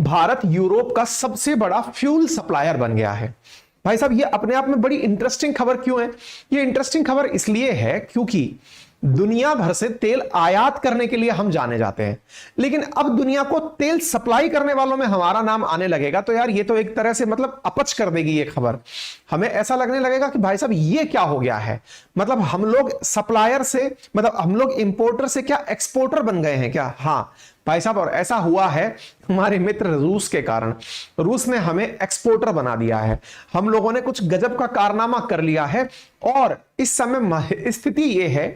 Bharat Europe का सबसे बड़ा फ्यूल सप्लायर बन गया है। भाई साहब, ये अपने आप में बड़ी इंटरेस्टिंग खबर क्यों है? ये इंटरेस्टिंग खबर इसलिए है क्योंकि दुनिया भर से तेल आयात करने के लिए हम जाने जाते हैं, लेकिन अब दुनिया को तेल सप्लाई करने वालों में हमारा नाम आने लगेगा तो यार ये तो एक तरह से मतलब अपच कर देगी ये खबर। हमें ऐसा लगने लगेगा कि भाई साहब ये क्या हो गया है, मतलब हम लोग सप्लायर से, मतलब हम लोग इंपोर्टर से क्या एक्सपोर्टर बन गए हैं क्या? हाँ भाई साहब, और ऐसा हुआ है हमारे मित्र रूस के कारण। रूस ने हमें एक्सपोर्टर बना दिया है, हम लोगों ने कुछ गजब का कारनामा कर लिया है। और इस समय स्थिति यह है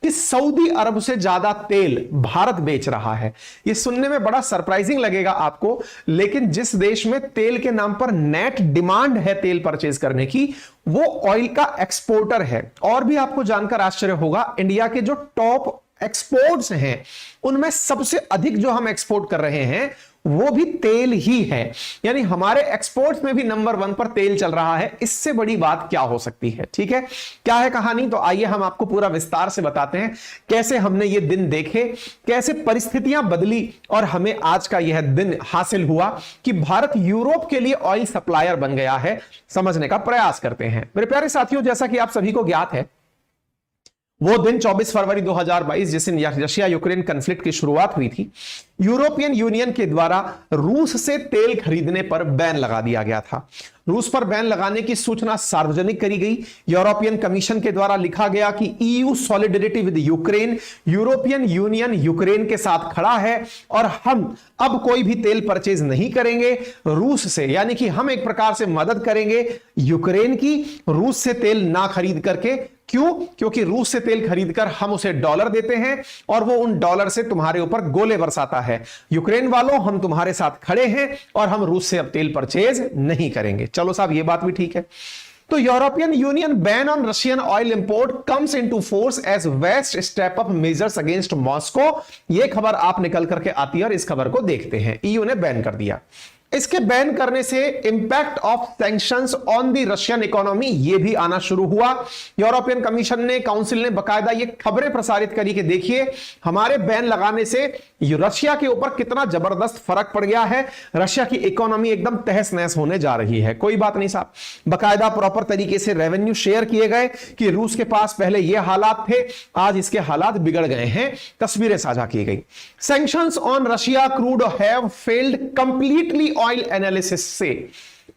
कि सऊदी अरब से ज्यादा तेल भारत बेच रहा है। यह सुनने में बड़ा सरप्राइजिंग लगेगा आपको, लेकिन जिस देश में तेल के नाम पर नेट डिमांड है तेल परचेज करने की, वो ऑयल का एक्सपोर्टर है। और भी आपको जानकर आश्चर्य होगा, इंडिया के जो टॉप एक्सपोर्ट्स हैं उनमें सबसे अधिक जो हम एक्सपोर्ट कर रहे हैं वो भी तेल ही है, यानी हमारे एक्सपोर्ट्स में भी नंबर 1 पर तेल चल रहा है। इससे बड़ी बात क्या हो सकती है? ठीक है, क्या है कहानी? तो आइए हम आपको पूरा विस्तार से बताते हैं कैसे हमने ये दिन देखे, कैसे परिस्थितियां बदली और हमें आज का यह दिन हासिल हुआ कि भारत यूरोप के लिए ऑयल सप्लायर बन गया है। समझने का प्रयास करते हैं मेरे प्यारे साथियों। जैसा कि आप सभी को ज्ञात है, वो दिन 24 फरवरी 2022 जिस दिन रशिया यूक्रेन कॉन्फ्लिक्ट की शुरुआत हुई थी, यूरोपियन यूनियन के द्वारा रूस से तेल खरीदने पर बैन लगा दिया गया था। रूस पर बैन लगाने की सूचना सार्वजनिक करी गई। यूरोपियन कमीशन के द्वारा लिखा गया कि EU solidarity with Ukraine, European union Ukraine के साथ खड़ा है और हम अब कोई भी तेल परचेज नहीं करेंगे रूस से, यानी कि हम एक प्रकार से मदद करेंगे यूक्रेन की रूस से तेल ना खरीद करके। क्यों? क्योंकि रूस से तेल खरीदकर हम उसे डॉलर देते हैं और वो उन डॉलर से तुम्हारे ऊपर गोले बरसाता है। यूक्रेन वालों, हम तुम्हारे साथ खड़े हैं और हम रूस से अब तेल परचेज नहीं करेंगे। चलो साहब, ये बात भी ठीक है। तो European Union ban on Russian oil import comes into force as West step up measures against Moscow. यह खबर आप निकल करके आती है और इस खबर को देखते हैं। ईयू ने बैन कर दिया। इसके बैन करने से impact of sanctions on the Russian economy ये भी आना शुरू हुआ। यूरोपियन कमीशन ने, काउंसिल ने बकायदा ये खबरें प्रसारित करी कि देखिए हमारे बैन लगाने से रशिया के ऊपर कितना जबरदस्त फर्क पड़ गया है, रशिया की इकोनॉमी एकदम तहस नहस होने जा रही है। कोई बात नहीं साहब, बकायदा प्रॉपर तरीके से रेवेन्यू शेयर किए गए कि रूस के पास पहले ये हालात थे, आज इसके हालात बिगड़ गए हैं, तस्वीरें साझा की गई। Sanctions on Russia crude have failed completely oil analysis से।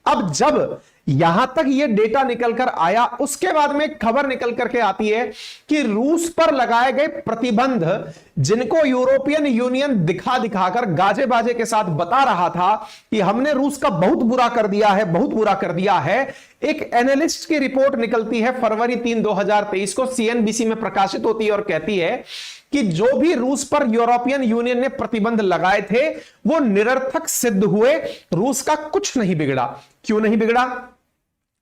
अब जब यहां तक ये डेटा निकल कर आया, उसके बाद में खबर निकल करके आती है कि रूस पर लगाए गए प्रतिबंध, जिनको यूरोपियन यूनियन दिखा दिखाकर गाजे बाजे के साथ बता रहा था कि हमने रूस का बहुत बुरा कर दिया है, बहुत बुरा कर दिया है, एक एनालिस्ट की रिपोर्ट निकलती है फरवरी 3, 2023 को, सीएनबीसी में प्रकाशित होती है और कहती है कि जो भी रूस पर यूरोपियन यूनियन ने प्रतिबंध लगाए थे वो निरर्थक सिद्ध हुए, रूस का कुछ नहीं बिगड़ा। क्यों नहीं बिगड़ा?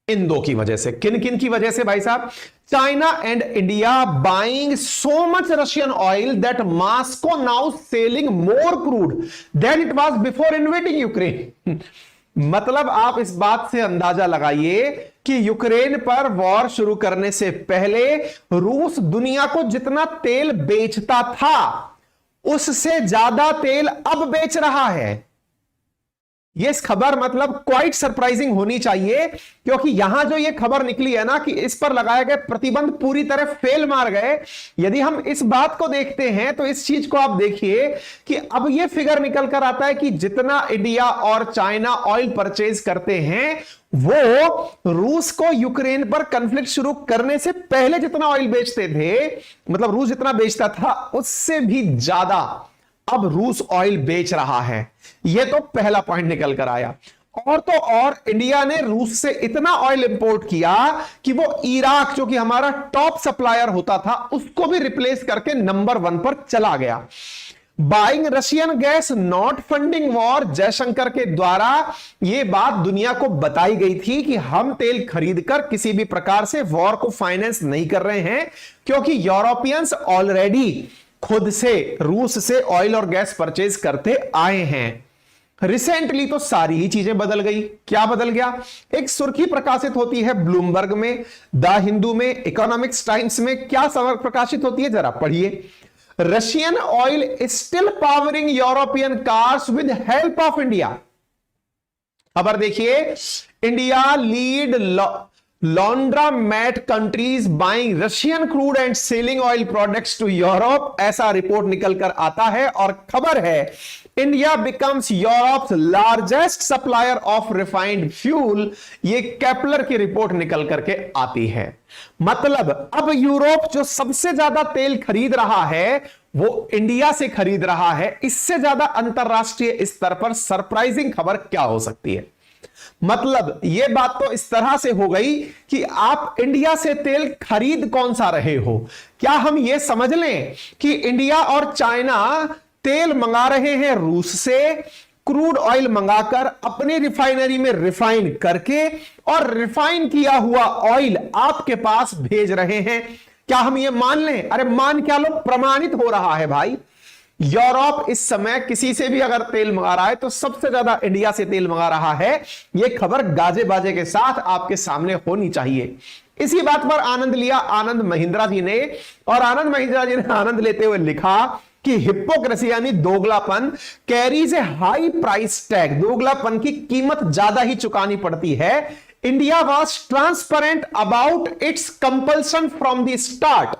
इन दो की वजह से। किन किन की वजह से भाई साहब? China and India buying so much Russian oil that Moscow now selling more crude than it was before invading Ukraine. मतलब आप इस बात से अंदाजा लगाइए कि यूक्रेन पर वॉर शुरू करने से पहले रूस दुनिया को जितना तेल बेचता था उससे ज्यादा तेल अब बेच रहा है। ये खबर मतलब क्वाइट सरप्राइजिंग होनी चाहिए, क्योंकि यहां जो ये खबर निकली है ना कि इस पर लगाए गए प्रतिबंध पूरी तरह फेल मार गए। यदि हम इस बात को देखते हैं तो इस चीज को आप देखिए कि अब ये फिगर निकल कर आता है कि जितना इंडिया और चाइना ऑयल परचेज करते हैं वो रूस को यूक्रेन पर कॉन्फ्लिक्ट शुरू करने से पहले जितना ऑयल बेचते थे, मतलब रूस जितना बेचता था उससे भी ज्यादा अब रूस ऑयल बेच रहा है। यह तो पहला पॉइंट निकल कर आया। और तो और इंडिया ने रूस से इतना ऑयल इंपोर्ट किया कि वो इराक, जो कि हमारा टॉप सप्लायर होता था, उसको भी रिप्लेस करके नंबर 1 पर चला गया। Buying Russian gas not funding war, Jaishankar के द्वारा यह बात दुनिया को बताई गई थी कि हम तेल खरीदकर किसी भी प्रकार से वॉर को फाइनेंस नहीं कर रहे हैं, क्योंकि यूरोपियंस ऑलरेडी खुद से रूस से ऑयल और गैस परचेज करते आए हैं। रिसेंटली तो सारी ही चीजें बदल गई। क्या बदल गया? एक सुर्खी प्रकाशित होती है ब्लूमबर्ग में, द हिंदू में, इकोनॉमिक्स टाइम्स में। क्या खबर प्रकाशित होती है जरा पढ़िए। Russian oil still powering European cars with help of India. खबर देखिए, India lead laundromat countries buying Russian crude and selling oil products to Europe, ऐसा रिपोर्ट निकल कर आता है। और खबर है, India becomes Europe's largest supplier of refined fuel, ये केपलर की रिपोर्ट निकल करके आती है। मतलब अब यूरोप जो सबसे ज्यादा तेल खरीद रहा है वो इंडिया से खरीद रहा है। इससे ज्यादा अंतरराष्ट्रीय स्तर पर सरप्राइजिंग खबर क्या हो सकती है? मतलब यह बात तो इस तरह से हो गई कि आप इंडिया से तेल खरीद कौन सा रहे हो? क्या हम यह समझ लें कि इंडिया और चाइना तेल मंगा रहे हैं रूस से, क्रूड ऑयल मंगाकर अपनी रिफाइनरी में रिफाइन करके और रिफाइन किया हुआ ऑयल आपके पास भेज रहे हैं? क्या हम ये मान लें? अरे मान क्या लो, प्रमाणित हो रहा है भाई। यूरोप इस समय किसी से भी अगर तेल मंगा रहा है तो सबसे ज्यादा इंडिया से तेल मंगा रहा है। यह खबर गाजे बाजे के साथ आपके सामने होनी चाहिए। इसी बात पर आनंद लिया आनंद महिंद्रा जी ने, और आनंद महिंद्रा जी ने आनंद लेते हुए लिखा कि हिपोक्रेसी यानी दोगलापन carries a high price tag, दोगलापन की कीमत ज्यादा ही चुकानी पड़ती है। India was transparent about its compulsion from the start,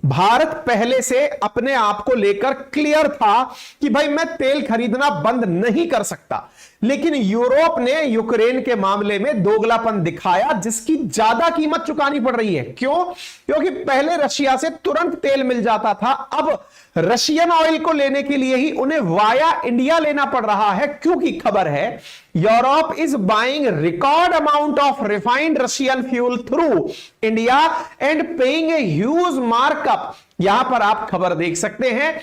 Bharat पहले से अपने आप को लेकर क्लियर था कि भाई मैं तेल खरीदना बंद नहीं कर सकता, लेकिन यूरोप ने यूक्रेन के मामले में दोगलापन दिखाया जिसकी ज्यादा कीमत चुकानी पड़ रही है। क्यों? क्योंकि पहले रशिया से तुरंत तेल मिल जाता था, अब रशियन ऑयल को लेने के लिए ही उन्हें वाया इंडिया लेना पड़ रहा है। क्योंकि खबर है, Europe is buying record amount of refined Russian fuel through India and paying a huge markup. यहां पर आप खबर देख सकते हैं,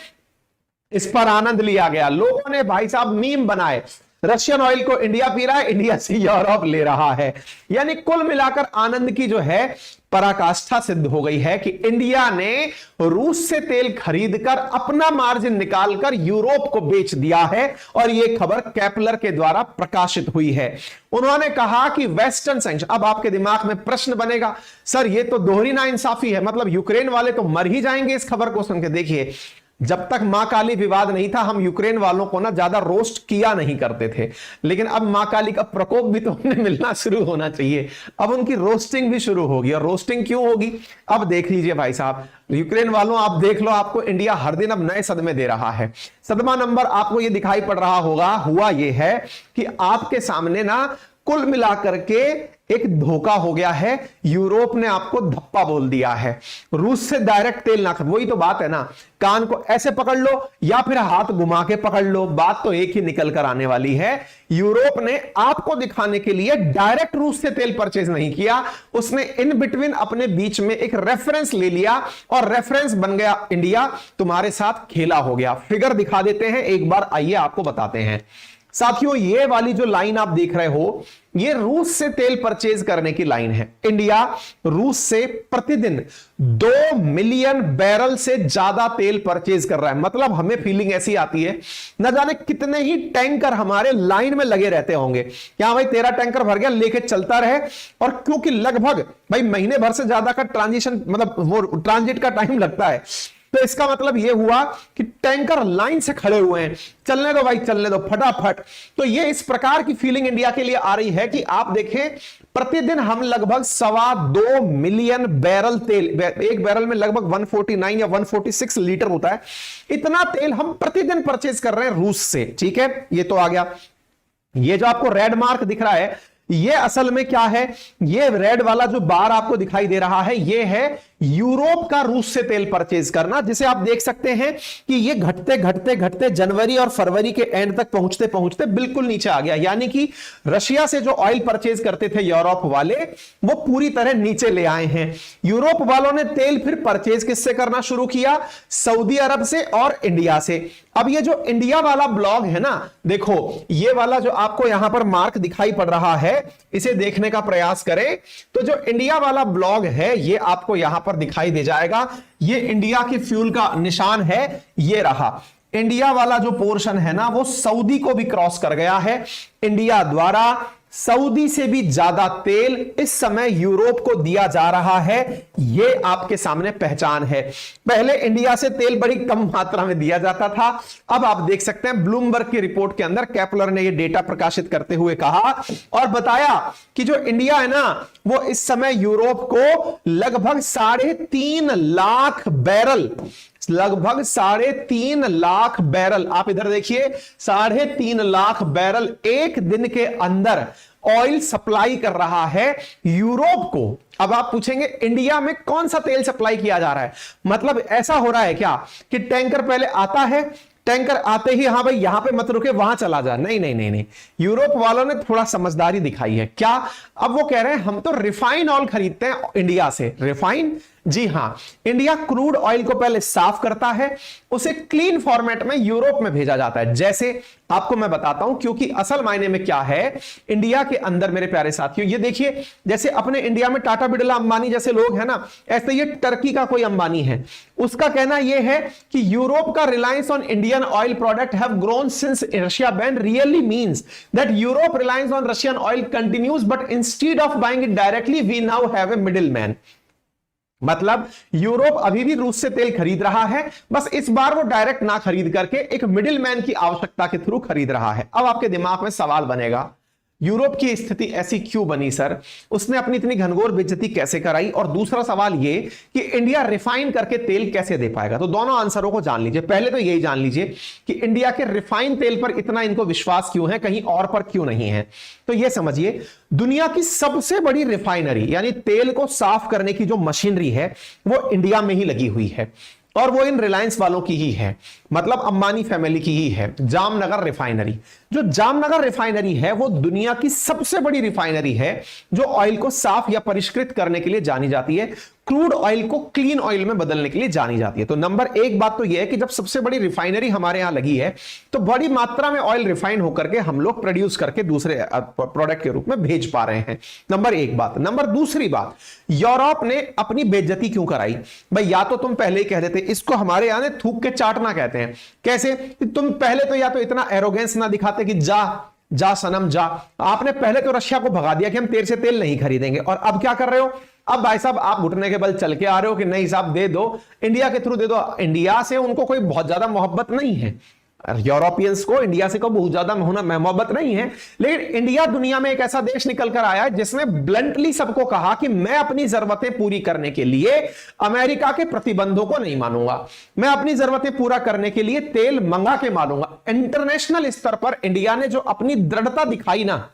इस पर आनंद लिया गया। लोगों ने भाई साहब मीम बनाए, रशियन ऑयल को इंडिया पी रहा है, इंडिया से यूरोप ले रहा है। यानी कुल मिलाकर आनंद की जो है पराकाष्ठा सिद्ध हो गई है कि इंडिया ने रूस से तेल खरीदकर अपना मार्जिन निकालकर यूरोप को बेच दिया है। और यह खबर केपलर के द्वारा प्रकाशित हुई है। उन्होंने कहा कि वेस्टर्न सैंक्शन, अब आपके दिमाग में प्रश्न बनेगा, सर ये तो दोहरी नाइंसाफी है, मतलब यूक्रेन वाले तो मर ही जाएंगे इस खबर को सुन के। देखिए, जब तक मां काली विवाद नहीं था हम यूक्रेन वालों को ना ज्यादा रोस्ट किया नहीं करते थे, लेकिन अब मां काली का प्रकोप भी तो उन्हें मिलना शुरू होना चाहिए। अब उनकी रोस्टिंग भी शुरू होगी। और रोस्टिंग क्यों होगी? अब देख लीजिए भाई साहब, यूक्रेन वालों आप देख लो, आपको इंडिया हर दिन अब नए सदमे दे रहा है। सदमा नंबर आपको यह दिखाई पड़ रहा होगा, हुआ यह है कि आपके सामने ना कुल मिलाकर के एक धोखा हो गया है। यूरोप ने आपको धप्पा बोल दिया है, रूस से डायरेक्ट तेल ना। वही तो बात है ना, कान को ऐसे पकड़ लो या फिर हाथ घुमा के पकड़ लो, बात तो एक ही निकल कर आने वाली है। यूरोप ने आपको दिखाने के लिए डायरेक्ट रूस से तेल परचेज नहीं किया, उसने इन बिटवीन अपने बीच में एक रेफरेंस ले लिया और रेफरेंस बन गया इंडिया। तुम्हारे साथ खेला हो गया। फिगर दिखा देते हैं एक बार, आइए आपको बताते हैं। साथियों, ये वाली जो लाइन आप देख रहे हो, ये रूस से तेल परचेज करने की लाइन है। इंडिया रूस से प्रतिदिन 2 मिलियन बैरल से ज्यादा तेल परचेज कर रहा है। मतलब हमें फीलिंग ऐसी आती है, न जाने कितने ही टैंकर हमारे लाइन में लगे रहते होंगे। क्या भाई तेरा टैंकर भर गया, लेके चलता रहे। और क्योंकि लगभग भाई महीने भर से ज्यादा का ट्रांजिशन, मतलब वो ट्रांजिट का टाइम लगता है, तो इसका मतलब यह हुआ कि टैंकर लाइन से खड़े हुए हैं, चलने दो भाई चलने दो फटाफट। तो ये इस प्रकार की फीलिंग इंडिया के लिए आ रही है कि आप देखें, प्रतिदिन हम लगभग 2.25 मिलियन बैरल तेल, एक बैरल में लगभग 149 या 146 लीटर होता है, इतना तेल हम प्रतिदिन परचेज कर रहे हैं रूस से। ठीक है, ये तो आ गया। ये जो आपको रेड मार्क दिख रहा है, ये असल में क्या है? ये रेड वाला जो बार आपको दिखाई दे रहा है, ये है यूरोप का रूस से तेल परचेज करना, जिसे आप देख सकते हैं कि ये घटते घटते घटते जनवरी और फरवरी के एंड तक पहुंचते पहुंचते बिल्कुल नीचे आ गया। यानी कि रशिया से जो ऑयल परचेज करते थे यूरोप वाले, वो पूरी तरह नीचे ले आए हैं। यूरोप वालों ने तेल फिर परचेज किससे करना शुरू किया? सऊदी अरब से और इंडिया से। अब ये जो इंडिया वाला ब्लॉग है ना, देखो ये वाला जो आपको यहां पर मार्क दिखाई पड़ रहा है, इसे देखने का प्रयास करें तो जो इंडिया वाला ब्लॉग है ये आपको यहां पर दिखाई दे जाएगा। ये इंडिया के फ्यूल का निशान है, ये रहा। इंडिया वाला जो पोर्शन है ना, वो सऊदी को भी क्रॉस कर गया है। इंडिया द्वारा सऊदी से भी ज्यादा तेल इस समय यूरोप को दिया जा रहा है। यह आपके सामने पहचान है। पहले इंडिया से तेल बड़ी कम मात्रा में दिया जाता था। अब आप देख सकते हैं ब्लूमबर्ग की रिपोर्ट के अंदर कैपलर ने यह डेटा प्रकाशित करते हुए कहा और बताया कि जो इंडिया है ना, वो इस समय यूरोप को लगभग 3.5 लाख बैरल, लगभग 3.5 लाख बैरल, आप इधर देखिए, 3.5 लाख बैरल एक दिन के अंदर ऑयल सप्लाई कर रहा है यूरोप को। अब आप पूछेंगे इंडिया में कौन सा तेल सप्लाई किया जा रहा है? मतलब ऐसा हो रहा है क्या कि टैंकर पहले आता है, टैंकर आते ही हाँ भाई यहां पे मत रुके वहां चला जा? नहीं नहीं नहीं नहीं, यूरोप वालों ने थोड़ा समझदारी दिखाई है। क्या? अब वो कह रहे हैं हम तो रिफाइन ऑयल खरीदते हैं इंडिया से। रिफाइन? जी हां, इंडिया क्रूड ऑयल को पहले साफ करता है, उसे क्लीन फॉर्मेट में यूरोप में भेजा जाता है। जैसे आपको मैं बताता हूं, क्योंकि असल मायने में क्या है इंडिया के अंदर मेरे प्यारे साथियों, ये देखिए, जैसे अपने इंडिया में टाटा बिरला अंबानी जैसे लोग हैं ना, ऐसे ये टर्की का कोई अंबानी है, उसका कहना यह है कि यूरोप का reliance on Indian oil product have grown since Russia ban really means that Europe reliance on Russian oil continues but instead of buying it directly we now have a middle man. मतलब यूरोप अभी भी रूस से तेल खरीद रहा है, बस इस बार वो डायरेक्ट ना खरीद करके एक मिडिल मैन की आवश्यकता के थ्रू खरीद रहा है। अब आपके दिमाग में सवाल बनेगा, यूरोप की स्थिति ऐसी क्यों बनी सर? उसने अपनी इतनी घनघोर बेइज्जती कैसे कराई? और दूसरा सवाल ये कि इंडिया रिफाइन करके तेल कैसे दे पाएगा? तो दोनों आंसरों को जान लीजिए। पहले तो यही जान लीजिए कि इंडिया के रिफाइन तेल पर इतना इनको विश्वास क्यों है, कहीं और पर क्यों नहीं है। तो यह समझिए, दुनिया की सबसे बड़ी रिफाइनरी यानी तेल को साफ करने की जो मशीनरी है वो इंडिया में ही लगी हुई है, और वो इन रिलायंस वालों की ही है, मतलब अंबानी फैमिली की ही है। जामनगर रिफाइनरी, जो जामनगर रिफाइनरी है वो दुनिया की सबसे बड़ी रिफाइनरी है जो ऑयल को साफ या परिष्कृत करने के लिए जानी जाती है, क्रूड ऑयल को क्लीन ऑयल में बदलने के लिए जानी जाती है। तो नंबर एक बात तो यह है कि जब सबसे बड़ी रिफाइनरी हमारे यहां लगी है तो बड़ी मात्रा में ऑयल रिफाइन होकर के हम लोग प्रोड्यूस करके दूसरे प्रोडक्ट के रूप में भेज पा रहे हैं। नंबर एक बात। नंबर दूसरी बात, यूरोप ने अपनी बेइज्जती क्यों कराई? भाई या तो तुम पहले ही कह देते, इसको हमारे यहां थूक के चाटना कहते हैं। कैसे? तुम पहले तो या तो इतना एरोगेंस ना दिखाते कि जा सनम जा। आपने पहले तो रशिया को भगा दिया कि हम तेरे से तेल नहीं खरीदेंगे, और अब क्या कर रहे हो? अब भाई साहब आप घुटने के बल चल के आ रहे हो कि नहीं साहब दे दो, इंडिया के थ्रू दे दो। इंडिया से उनको कोई बहुत ज्यादा मोहब्बत नहीं है, यूरोपियंस को इंडिया से को बहुत ज्यादा मोहब्बत नहीं है, लेकिन इंडिया दुनिया में एक ऐसा देश निकल कर आया है जिसने ब्लंटली सबको कहा कि मैं अपनी जरूरतें पूरी करने के लिए अमेरिका के प्रतिबंधों को नहीं मानूंगा, मैं अपनी जरूरतें पूरा करने के लिए तेल मंगा के मानूंगा। इंटरनेशनल स्तर पर इंडिया ने जो अपनी दृढ़ता दिखाई ना,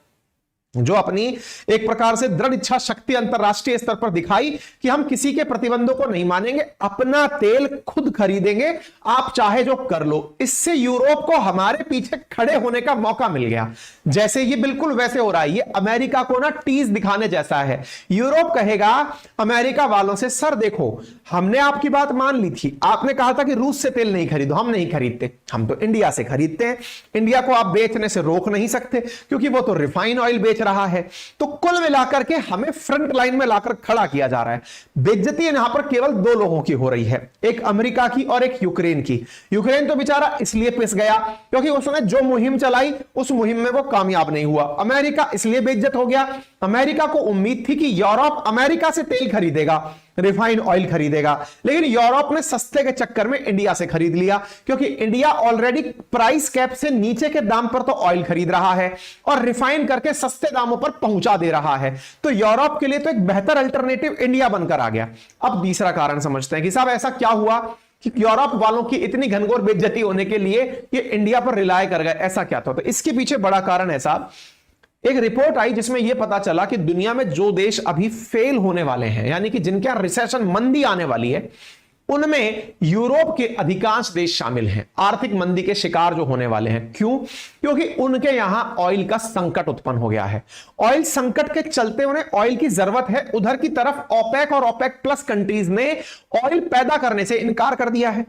जो अपनी एक प्रकार से दृढ़ इच्छा शक्ति अंतरराष्ट्रीय स्तर पर दिखाई कि हम किसी के प्रतिबंधों को नहीं मानेंगे, अपना तेल खुद खरीदेंगे, आप चाहे जो कर लो, इससे यूरोप को हमारे पीछे खड़े होने का मौका मिल गया। जैसे ये बिल्कुल वैसे हो रहा है, ये अमेरिका को ना टीज दिखाने जैसा है। यूरोप कहेगा अमेरिका वालों से, सर देखो हमने आपकी बात मान ली थी, आपने कहा था कि रूस से तेल नहीं खरीदो, हम नहीं खरीदते, हम तो इंडिया से खरीदते हैं। इंडिया को आप बेचने से रोक नहीं सकते क्योंकि वो तो रिफाइन ऑयल बेच रहा है। तो कुल मिलाकर के हमें फ्रंट लाइन में लाकर खड़ा किया जा रहा है। बेइज्जती यहां पर केवल दो लोगों की हो रही है, एक अमेरिका की और एक यूक्रेन की। यूक्रेन तो बेचारा इसलिए पिस गया क्योंकि उसने जो मुहिम चलाई उस मुहिम में वो कामयाब नहीं हुआ। अमेरिका इसलिए बेइज्जत हो गया, अमेरिका को उम्मीद थी कि यूरोप अमेरिका से तेल खरीदेगा, रिफाइंड ऑयल खरीदेगा, लेकिन यूरोप ने सस्ते के चक्कर में इंडिया से खरीद लिया क्योंकि इंडिया ऑलरेडी प्राइस कैप से नीचे के दाम पर तो ऑयल खरीद रहा है और रिफाइन करके सस्ते दामों पर पहुंचा दे रहा है। तो यूरोप के लिए तो एक बेहतर अल्टरनेटिव इंडिया बनकर आ गया। अब तीसरा कारण समझते हैं कि साहब ऐसा क्या हुआ कि यूरोप वालों की इतनी घनघोर बेइज्जती होने के लिए ये इंडिया पर रिलाय कर गए, ऐसा क्या था? तो इसके पीछे बड़ा कारण है साहब, एक रिपोर्ट आई जिसमें यह पता चला कि दुनिया में जो देश अभी फेल होने वाले हैं, यानी कि जिनके यहां रिसेशन मंदी आने वाली है, उनमें यूरोप के अधिकांश देश शामिल हैं, आर्थिक मंदी के शिकार जो होने वाले हैं। क्यों? क्योंकि उनके यहां ऑयल का संकट उत्पन्न हो गया है। ऑयल संकट के चलते उन्हें ऑयल की जरूरत है, उधर की तरफ ओपेक और ओपेक प्लस कंट्रीज ने ऑयल पैदा करने से इनकार कर दिया है।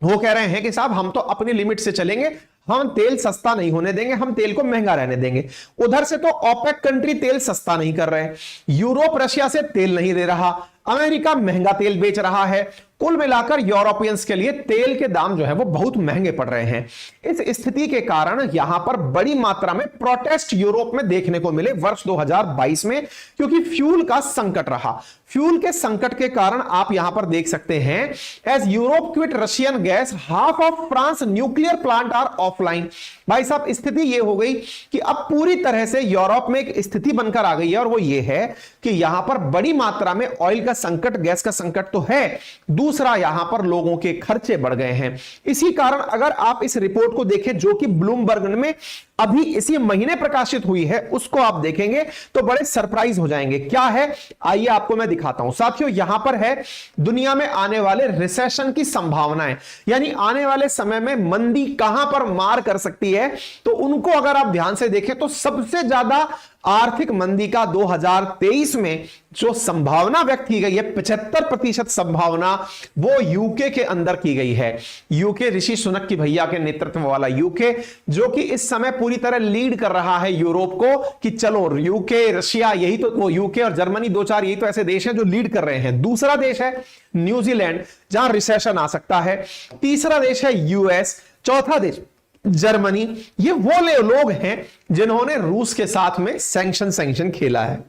वो कह रहे हैं कि साहब हम तो अपनी लिमिट से चलेंगे, हम तेल सस्ता नहीं होने देंगे, हम तेल को महंगा रहने देंगे। उधर से तो ओपेक कंट्री तेल सस्ता नहीं कर रहे, यूरोप रशिया से तेल नहीं दे रहा, अमेरिका महंगा तेल बेच रहा है, कुल मिलाकर यूरोपियंस के लिए तेल के दाम जो है वो बहुत महंगे पड़ रहे हैं। इस स्थिति के कारण यहां पर बड़ी मात्रा में प्रोटेस्ट यूरोप में देखने को मिले वर्ष 2022 में, क्योंकि फ्यूल का संकट रहा। फ्यूल के संकट के कारण आप यहां पर देख सकते हैं, as Europe quit Russian gas, half of France nuclear plant are offline. भाई साहब स्थिति यह हो गई कि अब पूरी तरह से यूरोप में एक स्थिति बनकर आ गई है, और वो ये है कि यहां पर बड़ी मात्रा में ऑयल का संकट, गैस का संकट तो है, दूसरा यहां पर लोगों के खर्चे बढ़ गए हैं। इसी कारण अगर आप इस रिपोर्ट को देखें जो कि ब्लूमबर्ग में अभी इसी महीने प्रकाशित हुई है, उसको आप देखेंगे तो बड़े सरप्राइज हो जाएंगे। क्या है, आइए आपको मैं दिखाता हूं। साथियों यहां पर है दुनिया में आने वाले रिसेशन की संभावनाएं, यानी आने वाले समय में मंदी कहां पर मार कर सकती है। तो उनको अगर आप ध्यान से देखें तो सबसे ज्यादा आर्थिक मंदी का 2023 में जो संभावना व्यक्त की गई है, 75% संभावना, वो यूके के अंदर की गई है। यूके, ऋषि सुनक की भैया के नेतृत्व वाला यूके, जो कि इस समय पूरी तरह लीड कर रहा है यूरोप को कि चलो यूके, रशिया, यही तो वो यूके और जर्मनी, दो चार यही तो ऐसे देश हैं जो लीड कर रहे हैं। दूसरा देश है न्यूजीलैंड, जहां रिसेशन आ सकता है। तीसरा देश है यूएस। चौथा देश जर्मनी। ये वो लोग हैं जिन्होंने रूस के साथ में सैंक्शन खेला है।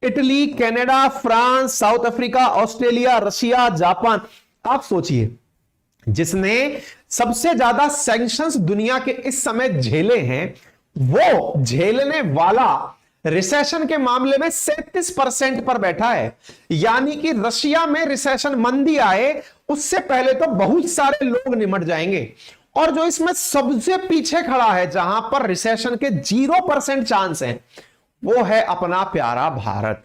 Italy, Canada, France, south Africa, Australia, Russia, Japan. आप सोचिए, जिसने सबसे ज्यादा सैंक्शंस दुनिया के इस समय झेले हैं, वो झेलने वाला रिसेशन के मामले में 37% पर बैठा है। यानी कि रशिया में रिसेशन, मंदी आए उससे पहले तो बहुत सारे लोग निमट जाएंगे। और जो इसमें सबसे पीछे खड़ा है, जहां पर रिसेशन के 0% चांस हैं, वो है अपना प्यारा भारत।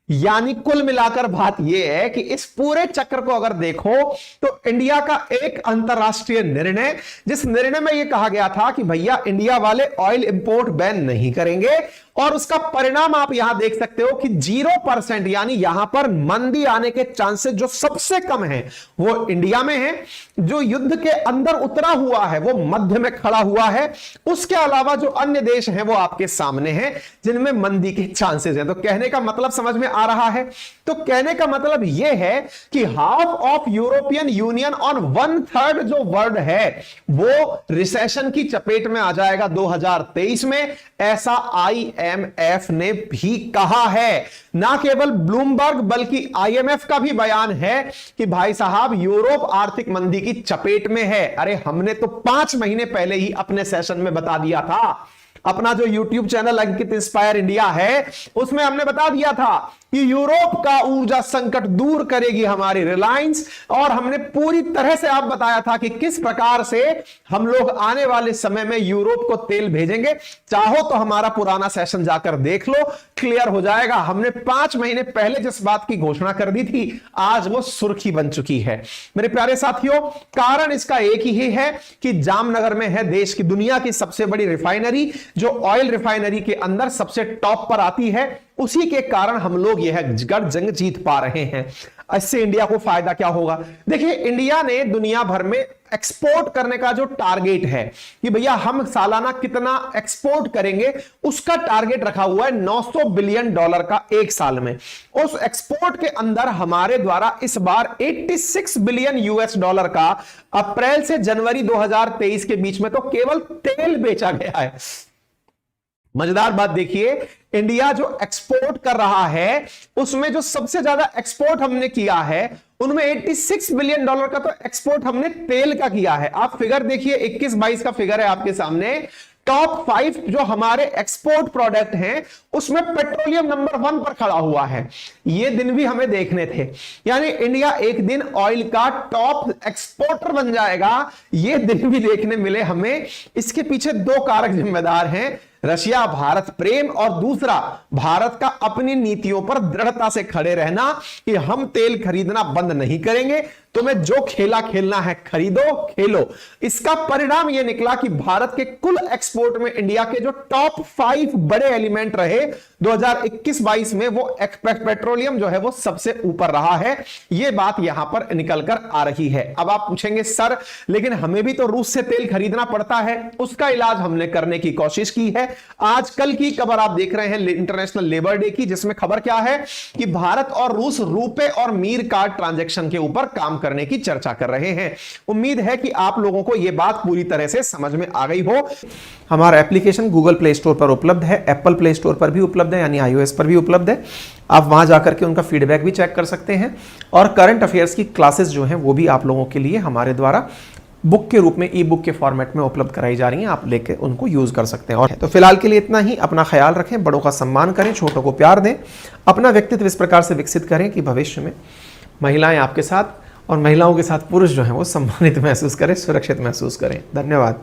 यानी कुल मिलाकर बात यह है कि इस पूरे चक्र को अगर देखो तो इंडिया का एक अंतरराष्ट्रीय निर्णय, जिस निर्णय में यह कहा गया था कि भैया इंडिया वाले ऑयल इंपोर्ट बैन नहीं करेंगे, और उसका परिणाम आप यहां देख सकते हो कि 0%, यानी यहां पर मंदी आने के चांसेस जो सबसे कम है वो इंडिया में है। जो युद्ध के अंदर उतरा हुआ है वो मध्य में खड़ा हुआ है। उसके अलावा जो अन्य देश हैं वो आपके सामने हैं जिनमें मंदी के चांसेस हैं। तो कहने का मतलब समझ में आ रहा है? तो कहने का मतलब यह है कि हाफ ऑफ यूरोपियन यूनियन और 1/3 जो वर्ल्ड है वो रिसेशन की चपेट में आ जाएगा 2023 में। ऐसा IMF ने भी कहा है। ना केवल ब्लूमबर्ग बल्कि IMF का भी बयान है कि भाई साहब यूरोप आर्थिक मंदी की चपेट में है। अरे हमने तो 5 महीने पहले ही अपने सेशन में बता दिया था। अपना जो YouTube चैनल अंकित इंस्पायर इंडिया है उसमें हमने बता दिया था कि यूरोप का ऊर्जा संकट दूर करेगी हमारी रिलायंस, और हमने पूरी तरह से आप बताया था कि किस प्रकार से हम लोग आने वाले समय में यूरोप को तेल भेजेंगे। चाहो तो हमारा पुराना सेशन जाकर देख लो, क्लियर हो जाएगा। हमने 5 महीने पहले जिस बात की घोषणा कर दी थी, आज वो सुर्खी बन चुकी है। मेरे प्यारे साथियों, कारण इसका एक ही है कि जामनगर में है देश की, दुनिया की सबसे बड़ी रिफाइनरी, जो ऑयल रिफाइनरी के अंदर सबसे टॉप पर आती है। उसी के कारण हम लोग यह जंग जीत पा रहे हैं। इससे इंडिया को फायदा क्या होगा? देखिए, इंडिया ने दुनिया भर में एक्सपोर्ट करने का जो टारगेट है कि भैया हम सालाना कितना एक्सपोर्ट करेंगे, उसका टारगेट रखा हुआ है $900 बिलियन का एक साल में। उस एक्सपोर्ट के अंदर हमारे द्वारा इस बार $86 बिलियन का अप्रैल से जनवरी 2023 के बीच में तो केवल तेल बेचा गया है। मजेदार बात देखिए, इंडिया जो एक्सपोर्ट कर रहा है उसमें जो सबसे ज्यादा एक्सपोर्ट हमने किया है उनमें $86 बिलियन का तो एक्सपोर्ट हमने तेल का किया है। आप फिगर देखिए, 21-22 का फिगर है आपके सामने। टॉप 5 जो हमारे एक्सपोर्ट प्रोडक्ट हैं उसमें पेट्रोलियम नंबर 1 पर खड़ा हुआ है। ये दिन भी हमें देखने थे, यानी इंडिया एक दिन ऑयल का टॉप एक्सपोर्टर बन जाएगा। ये दिन भी देखने मिले हमें। इसके पीछे 2 कारक जिम्मेदार हैं, रशिया भारत प्रेम, और दूसरा भारत का अपनी नीतियों पर दृढ़ता से खड़े रहना कि हम तेल खरीदना बंद नहीं करेंगे, तुम्हें जो खेला खेलना है खरीदो खेलो। इसका परिणाम यह निकला कि भारत के कुल एक्सपोर्ट में इंडिया के जो टॉप 5 बड़े एलिमेंट रहे 2021-22 में, वो पेट्रोलियम जो है वो सबसे ऊपर रहा है। यह बात यहां पर निकलकर आ रही है। अब आप पूछेंगे सर लेकिन हमें भी तो रूस से तेल खरीदना पड़ता है, उसका इलाज हमने करने की कोशिश की है। आजकल की खबर आप देख रहे हैं इंटरनेशनल लेबर डे की, जिसमें खबर क्या है कि भारत और रूस रुपए और मीर कार्ड ट्रांजैक्शन के ऊपर काम काम करने की चर्चा कर रहे हैं। उम्मीद है कि आप लोगों को यह बात पूरी तरह से समझ में आ गई हो। हमारा एप्लीकेशन गूगल प्ले स्टोर पर उपलब्ध है, एप्पल प्ले स्टोर पर भी उपलब्ध है, यानी iOS पर भी उपलब्ध है। आप वहां जाकर के उनका फीडबैक भी चेक कर सकते हैं और करंट अफेयर्स की क्लासेस जो हैं वो भी आप लोगों के लिए हमारे द्वारा बुक के रूप में, ई बुक के फॉर्मेट में उपलब्ध कराई जा रही हैं। आप लेके उनको यूज कर सकते हैं। और तो फिलहाल के लिए इतना ही। अपना ख्याल रखें, बड़ों का सम्मान करें, छोटों को प्यार दें, अपना व्यक्तित्व इस प्रकार से विकसित करें कि भविष्य में महिलाएं आपके साथ और महिलाओं के साथ पुरुष जो हैं वो सम्मानित महसूस करें, सुरक्षित महसूस करें। धन्यवाद।